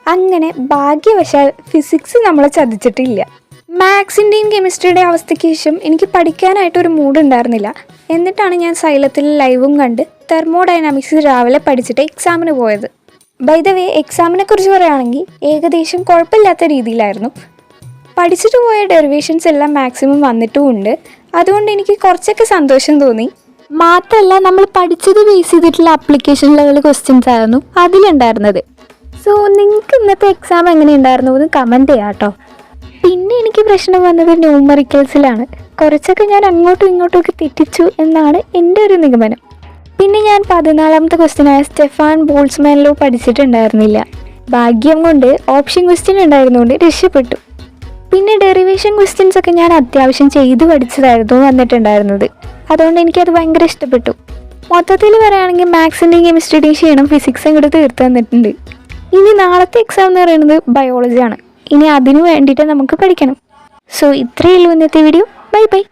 അങ്ങനെ ഭാഗ്യവശാൽ ഫിസിക്സ് നമ്മളെ ചതിച്ചിട്ടില്ല. മാത്സിൻ്റെയും കെമിസ്ട്രിയുടെയും അവസ്ഥയ്ക്ക് ശേഷം എനിക്ക് പഠിക്കാനായിട്ടൊരു മൂഡ് ഉണ്ടായിരുന്നില്ല. എന്നിട്ടാണ് ഞാൻ സൈലത്തിൽ ലൈവും കണ്ട് തെർമോഡൈനാമിക്സ് രാവിലെ പഠിച്ചിട്ട് എക്സാമിന് പോയത്. ബൈ ദ വേ, എക്സാമിനെ കുറിച്ച് പറയുകയാണെങ്കിൽ ഏകദേശം കുഴപ്പമില്ലാത്ത രീതിയിലായിരുന്നു. പഠിച്ചിട്ട് പോയ ഡെറിവേഷൻസ് എല്ലാം മാക്സിമം വന്നിട്ടുമുണ്ട്. അതുകൊണ്ട് എനിക്ക് കുറച്ചൊക്കെ സന്തോഷം തോന്നി. മാത്രമല്ല, നമ്മൾ പഠിച്ചത് ബേസ് ചെയ്തിട്ടുള്ള ആപ്ലിക്കേഷൻ ലെവൽ ക്വസ്റ്റ്യൻസ് ആയിരുന്നു അതിലുണ്ടായിരുന്നത്. സോ നിങ്ങൾക്ക് ഇന്നത്തെ എക്സാം എങ്ങനെ ഉണ്ടായിരുന്നു എന്ന് കമൻറ്റ് ചെയ്യാം കേട്ടോ. പിന്നെ എനിക്ക് പ്രശ്നം വന്നത് ന്യൂമറിക്കൽസിലാണ്. കുറച്ചൊക്കെ ഞാൻ അങ്ങോട്ടും ഇങ്ങോട്ടും ഒക്കെ തെറ്റിച്ചു എന്നാണ് എൻ്റെ ഒരു നിഗമനം. പിന്നെ ഞാൻ 14ാമത്തെ ക്വസ്റ്റ്യനായ സ്റ്റെഫാൻ ബോൾട്സ്മാൻ ലോ പഠിച്ചിട്ടുണ്ടായിരുന്നില്ല. ഭാഗ്യം കൊണ്ട് ഓപ്ഷൻ ക്വസ്റ്റ്യൻ ഉണ്ടായിരുന്നുകൊണ്ട് രക്ഷപ്പെട്ടു. പിന്നെ ഡെറിവേഷൻ ക്വസ്റ്റ്യൻസ് ഒക്കെ ഞാൻ അത്യാവശ്യം ചെയ്ത് പഠിച്ചതായിരുന്നു വന്നിട്ടുണ്ടായിരുന്നത്. അതുകൊണ്ട് എനിക്കത് ഭയങ്കര ഇഷ്ടപ്പെട്ടു. മൊത്തത്തിൽ പറയുകയാണെങ്കിൽ മാത്സിൻ്റെയും കെമിസ്ട്രിയുടെയും ക്ഷീണം ഫിസിക്സ് അങ്ങോട്ട് തീർത്ത് തന്നിട്ടുണ്ട്. ഇനി നാളത്തെ എക്സാം എന്ന് പറയുന്നത് ബയോളജിയാണ്. ഇനി അതിനു വേണ്ടിയിട്ട് നമുക്ക് പഠിക്കണം. സോ ഇത്രയേ ഉള്ളൂ ഇന്നത്തെ വീഡിയോ. Bye bye.